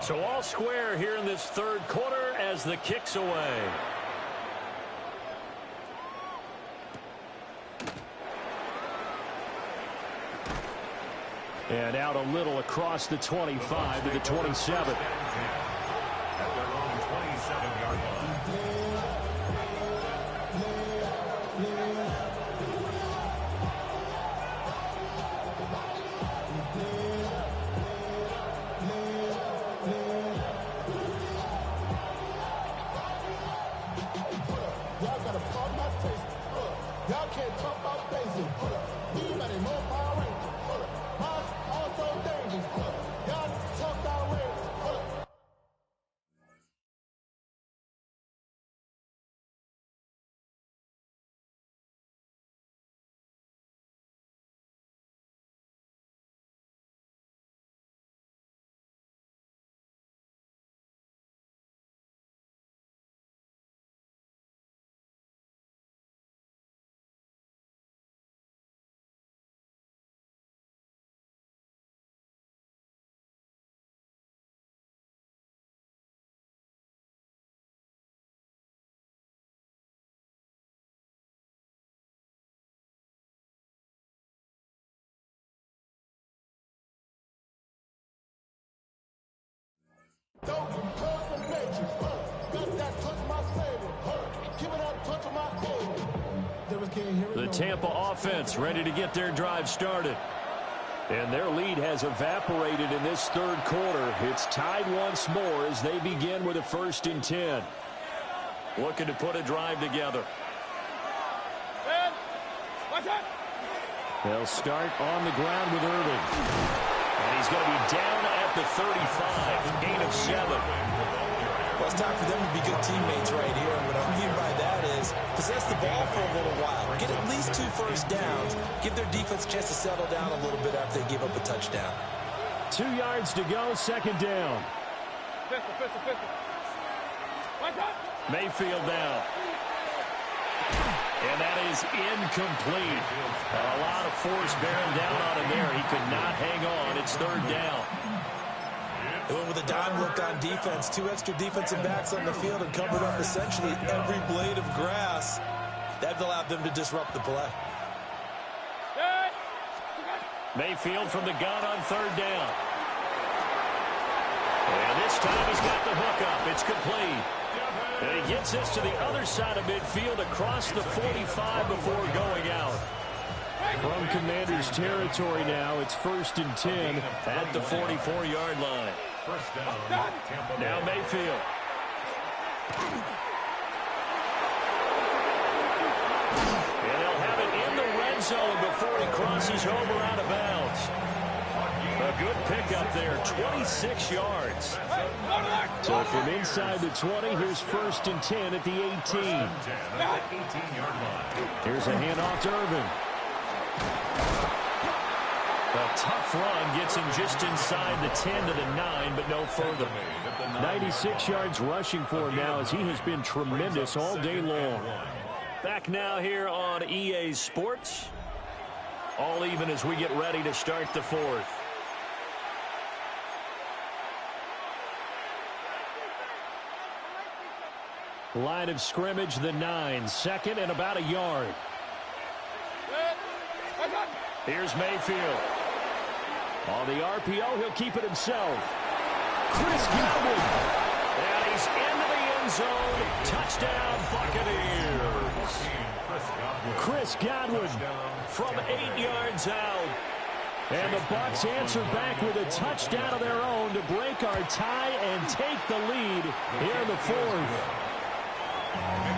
So all square here in this third quarter as the kick's away. And out a little across the 25 to the 27. At their own 27-yard line. Y'all got a problem about taste. Y'all can't talk about basic. Anybody more power rangers. Also dangerous. Y'all talk about rangers. The Tampa offense ready to get their drive started. And their lead has evaporated in this third quarter. It's tied once more as they begin with a 1st and 10. Looking to put a drive together. They'll start on the ground with Irving. And he's going to be down at the 35. Gain of 7. Well, it's time for them to be good teammates right here. And what I mean by that is possess the ball for a little while. Get at least 2 first downs. Give their defense a chance to settle down a little bit after they give up a touchdown. 2 yards to go, 2nd down. Mayfield down. And that is incomplete. A lot of force bearing down on him there. He could not hang on. It's 3rd down. They went with a dime look on defense. 2 extra defensive backs on the field and covered up essentially every blade of grass. That allowed them to disrupt the play. Mayfield from the gun on 3rd down. And this time he's got the hook up. It's complete. And he gets this to the other side of midfield across the 45 before going out. From Commander's territory now, it's 1st and 10 at the 44-yard line. Now Mayfield. And they'll have it in the red zone before he crosses over out of bounds. A good pickup there, 26 yards. So from inside the 20, here's 1st and 10 at the 18. Here's a handoff to Irvin. A tough run gets him just inside the 10 to the 9, but no further. 96 yards rushing for him now as he has been tremendous all day long. Back now here on EA Sports. All even as we get ready to start the 4th. Line of scrimmage, the 9. 2nd and about a yard. Here's Mayfield. On the RPO, he'll keep it himself. Chris Godwin. And he's into the end zone. Touchdown, Buccaneers. Chris Godwin from 8 yards out. And the Bucs answer back with a touchdown of their own to break our tie and take the lead here in the 4th.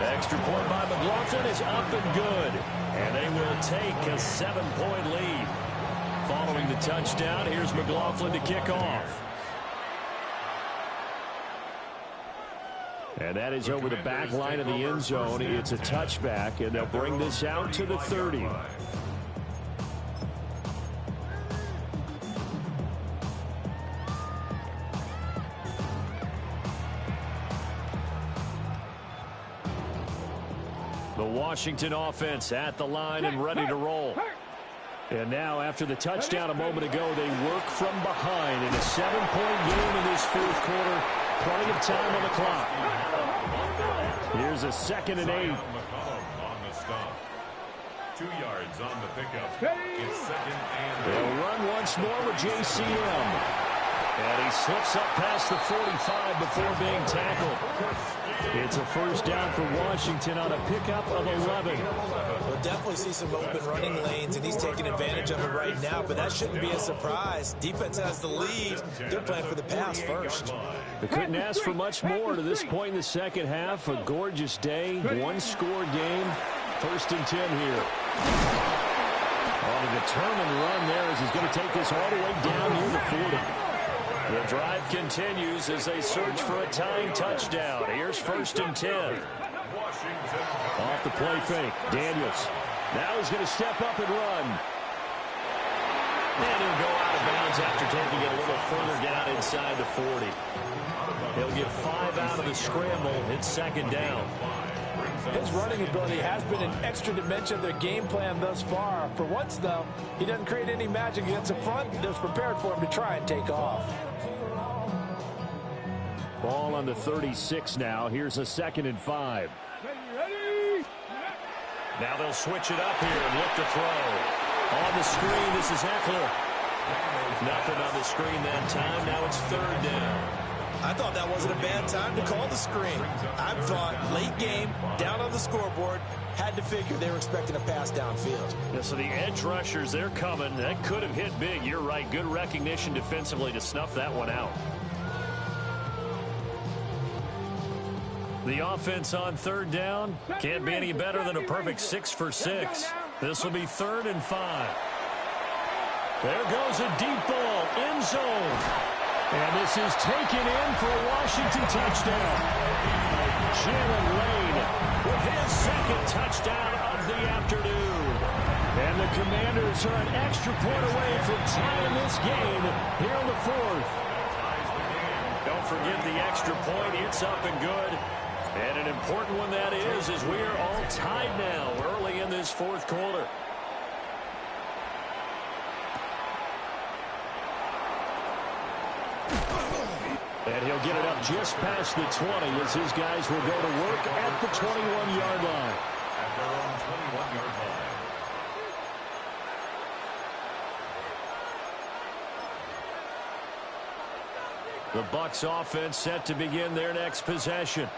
Extra point by McLaughlin is up and good. And they will take a 7-point lead. Following the touchdown, here's McLaughlin to kick off. And that is over the back line of the end zone. It's a touchback, and they'll bring this out to the 30. The Washington offense at the line and ready to roll. And now, after the touchdown a moment ago, they work from behind in a 7-point game in this fourth quarter. Plenty of time on the clock. Here's a 2nd and 8. On the stop. 2 yards on the pickup. It's 2nd and 8. They'll run once more with JCM. And he slips up past the 45 before being tackled. It's a first down for Washington on a pickup of 11. We'll definitely see some open running lanes, and he's taking advantage of it right now, but that shouldn't be a surprise. Defense has the lead. They're playing for the pass first. They couldn't ask for much more to this point in the second half. A gorgeous day, one-score game. 1st and 10 here. On a determined run there as he's going to take this all the way down near the 40. The drive continues as they search for a tying touchdown. Here's 1st and 10. Off the play fake, Daniels. Now he's going to step up and run. And he'll go out of bounds after taking it a little further down inside the 40. He'll get 5 out of the scramble. It's 2nd down. His running ability has been an extra dimension of their game plan thus far. For once, though, he doesn't create any magic against the front. They're prepared for him to try and take off. Ball on the 36 now. Here's a 2nd and 5. Now they'll switch it up here and look to throw. On the screen, this is Eckler. Nothing on the screen that time. Now it's 3rd down. I thought that wasn't a bad time to call the screen. I thought late game, down on the scoreboard, had to figure they were expecting a pass downfield. Yeah, so the edge rushers, they're coming. That could have hit big. You're right. Good recognition defensively to snuff that one out. The offense on 3rd down can't be any better than a perfect 6 for 6. This will be 3rd and 5. There goes a deep ball, end zone. And this is taken in for a Washington touchdown. Jalen Lane with his 2nd touchdown of the afternoon. And the Commanders are an extra point away from tying this game here in the 4th. Don't forget the extra point. It's up and good. And an important one that is we are all tied now early in this 4th quarter. And he'll get it up just past the 20 as his guys will go to work at the 21-yard line. At their own 21-yard line. The Bucs offense set to begin their next possession.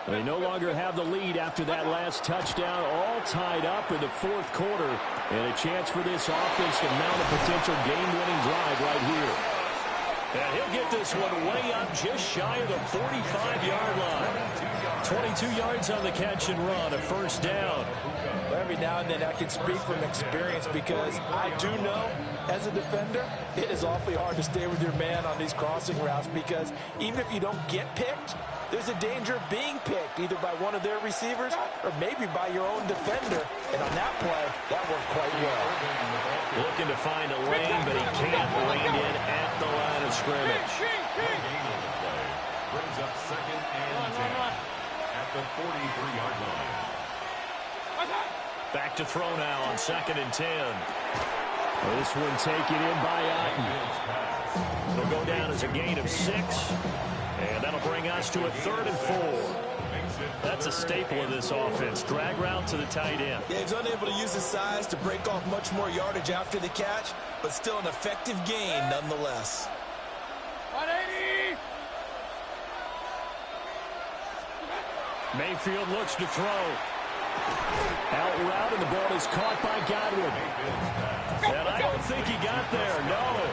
They no longer have the lead after that last touchdown, all tied up in the 4th quarter. And a chance for this offense to mount a potential game-winning drive right here. And he'll get this one way up just shy of the 45-yard line. 22 yards on the catch and run, a 1st down. Every now and then I can speak from experience because I do know as a defender it is awfully hard to stay with your man on these crossing routes because even if you don't get picked, there's a danger of being picked either by one of their receivers or maybe by your own defender. And on that play, that worked quite well. Looking to find a lane, but he can't land in at the line of scrimmage. Brings up 2nd and 10 at the 43-yard line. Back to throw now on 2nd and 10. This one taken in by Otten. It'll go down as a gain of 6. And that'll bring us to a 3rd and 4. That's a staple of this offense. Drag route to the tight end. Yeah, he's unable to use his size to break off much more yardage after the catch, but still an effective gain nonetheless. 180. Mayfield looks to throw. Out route, and the ball is caught by Godwin. And I don't think he got there, no.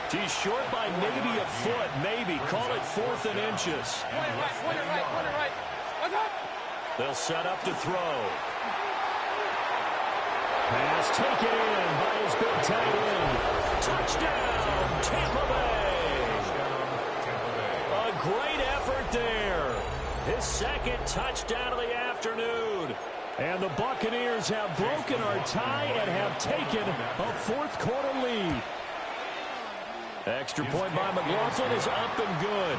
He's short by maybe a foot, maybe. Call it 4th and inches. Right. They'll set up to throw. Pass taken in by his big tight end. Touchdown, Tampa Bay. A great effort there. His 2nd touchdown of the afternoon. And the Buccaneers have broken our tie and have taken a 4th quarter lead. Extra point by McLaughlin is up and good.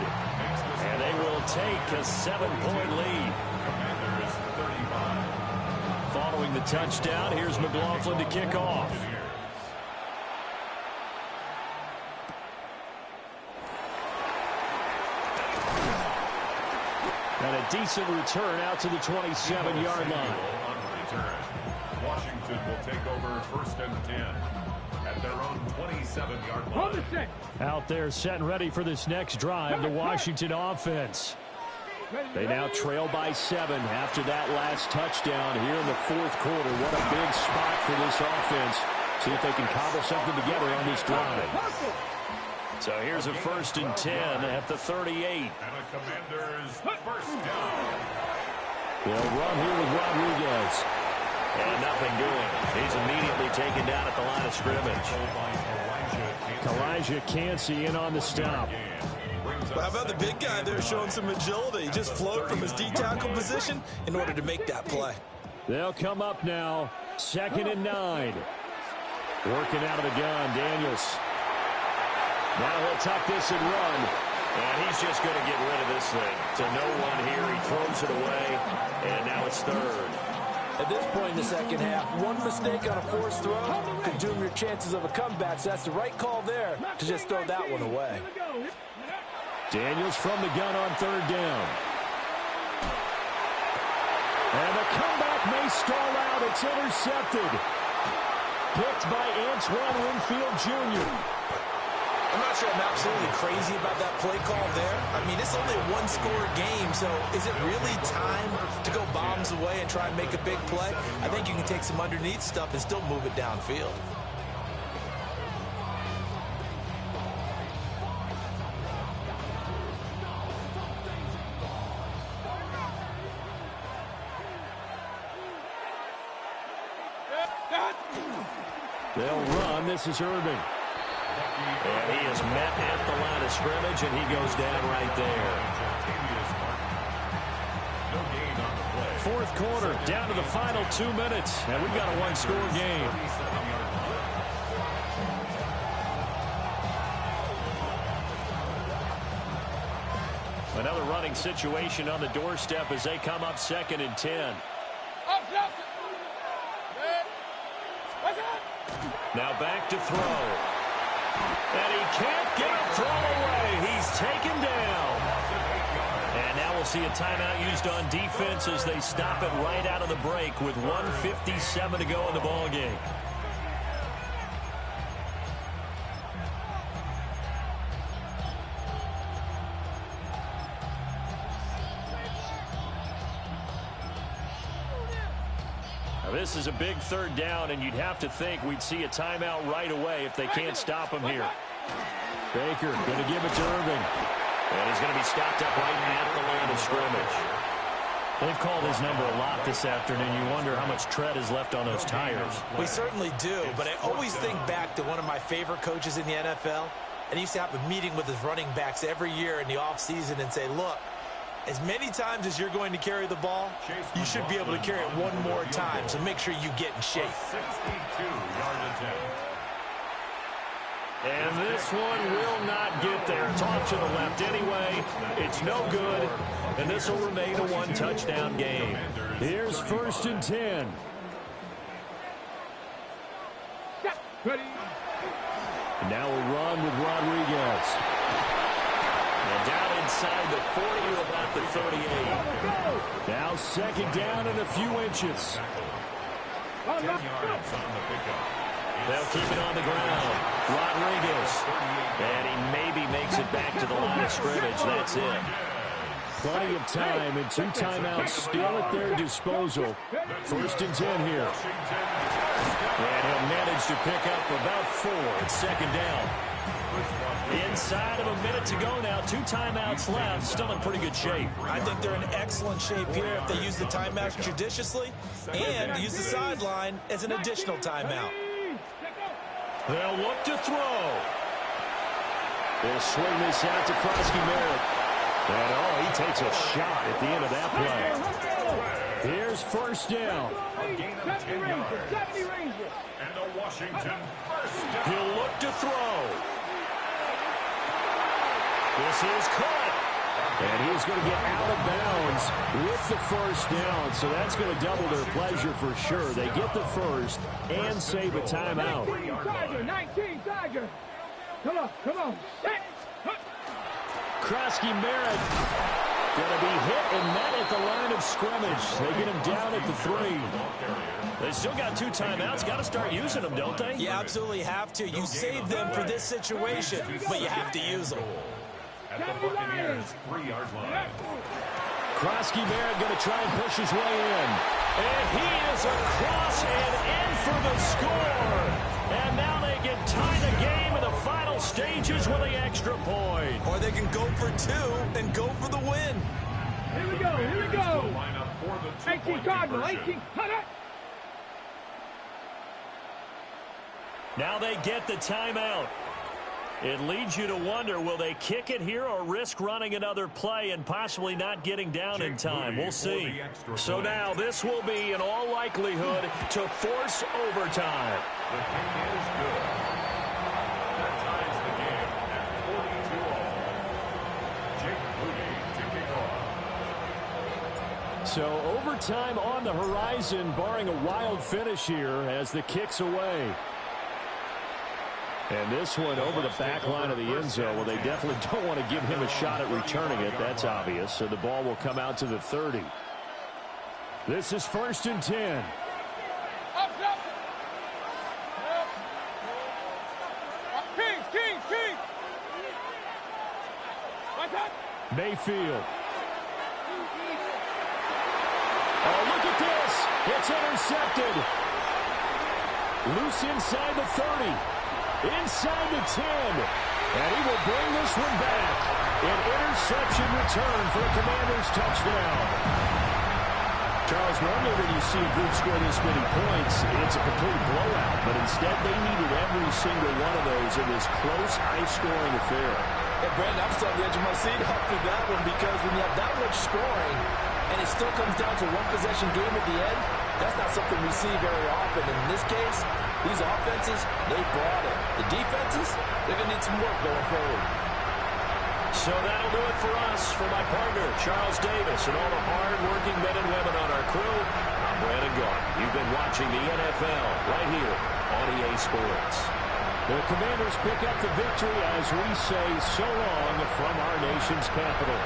And they will take a 7-point lead. Following the touchdown, here's McLaughlin to kick off. And a decent return out to the 27-yard line. On the return. Washington will take over 1st and 10 at their own 27-yard line. Out there set and ready for this next drive, the Washington offense. They now trail by 7 after that last touchdown here in the 4th quarter. What a big spot for this offense. See if they can cobble something together on this drive. So here's a 1st and 10 at the 38. And a Commander's first down. They'll run here with Rodriguez. And nothing doing. He's immediately taken down at the line of scrimmage. Elijah Cansey in on the stop. Well, how about the big guy there showing some agility? He just floated from his D-tackle position in order to make that play. They'll come up now, 2nd and 9. Working out of the gun, Daniels. Now he'll tuck this and run. And he's just going to get rid of this thing. To no one here. He throws it away. And now it's 3rd. At this point in the second half, one mistake on a forced throw could doom your chances of a comeback. So that's the right call there to just throw that one away. Daniels from the gun on 3rd down. And the comeback may stall out. It's intercepted. Picked by Antoine Winfield Jr. I'm not sure I'm absolutely crazy about that play call there. I mean, it's only a one-score game, so is it really time to go bombs away and try and make a big play? I think you can take some underneath stuff and still move it downfield. They'll run. This is Irving. And he is met at the line of scrimmage, and he goes down right there. 4th quarter, down to the final 2 minutes, and we've got a one-score game. Another running situation on the doorstep as they come up 2nd and 10. Now back to throw. And he can't get a throw away. He's taken down. And now we'll see a timeout used on defense as they stop it right out of the break with 1:57 to go in the ballgame. This is a big 3rd down, and you'd have to think we'd see a timeout right away if they can't stop him here. Baker going to give it to Irving. And he's going to be stopped up right at the line of scrimmage. They've called his number a lot this afternoon. You wonder how much tread is left on those tires. We certainly do, but I always think back to one of my favorite coaches in the NFL, and he used to have a meeting with his running backs every year in the offseason and say, look, as many times as you're going to carry the ball, you should be able to carry it one more time, so make sure you get in shape. 62-yard attempt. And this one will not get there. It's off to the left anyway. It's no good, and this will remain a one-touchdown game. Here's 1st and 10. And now we'll run with Rodriguez. And down inside the 40 to about the 38. Now 2nd down and a few inches. 10 yards on the pickup. They'll keep it on the ground. Rodriguez. And he maybe makes it back to the line of scrimmage. That's it. Plenty of time and 2 timeouts still at their disposal. 1st and 10 here. And he'll manage to pick up about 4 at 2nd down. Inside of a minute to go now. 2 timeouts left. Still in pretty good shape. I think they're in excellent shape here if they use the timeouts judiciously and use the sideline as an additional timeout. They'll look to throw. They'll swing this out to Krosky-Merritt. And, oh, he takes a shot at the end of that play. Here's 1st down. A gain of 10 yards. And a Washington first down. He'll look to throw. This is caught. And he's going to get out of bounds with the 1st down. So that's going to double their pleasure for sure. They get the 1st and save a timeout. 19, Tiger. Come on. Krosky-Merritt Going to be hit and met at the line of scrimmage. They get him down at the 3. They still got 2 timeouts. Got to start using them, don't they? You absolutely have to. You save them for this situation, but you have to use them. At the Buccaneers' 3-yard line. Krosky Barrett going to try and push his way in. And he is across and in for the score. And now they can tie the game in the final stages with the extra point. Or they can go for 2 and go for the win. Here we go, here we go. 18 Cardinal, 18, cut it. Now they get the timeout. It leads you to wonder, will they kick it here or risk running another play and possibly not getting down in time? We'll see. So now this will be, in all likelihood, to force overtime. The kick is good. That ties the game at 42-all. Jake Moody to kick off. So overtime on the horizon, barring a wild finish here as the kick's away. And this one over the back line of the end zone. Well, they definitely don't want to give him a shot at returning it. That's obvious. So the ball will come out to the 30. This is 1st and 10. Kings. Mayfield. Oh, look at this. It's intercepted. Loose inside the 30. Inside the 10. And he will bring this one back. An interception return for a Commanders touchdown. Charles, normally when you see a group score this many points, it's a complete blowout. But instead, they needed every single one of those in this close, high-scoring affair. Hey, Brandon, I'm still on the edge of my seat after that one because when you have that much scoring and it still comes down to one possession game at the end, that's not something we see very often. In this case, these offenses, they brought it. The defenses, they're going to need some work going forward. So that'll do it for us. For my partner, Charles Davis, and all the hard-working men and women on our crew, I'm Brandon Garden. You've been watching the NFL right here on EA Sports. The Commanders pick up the victory as we say so long from our nation's capital.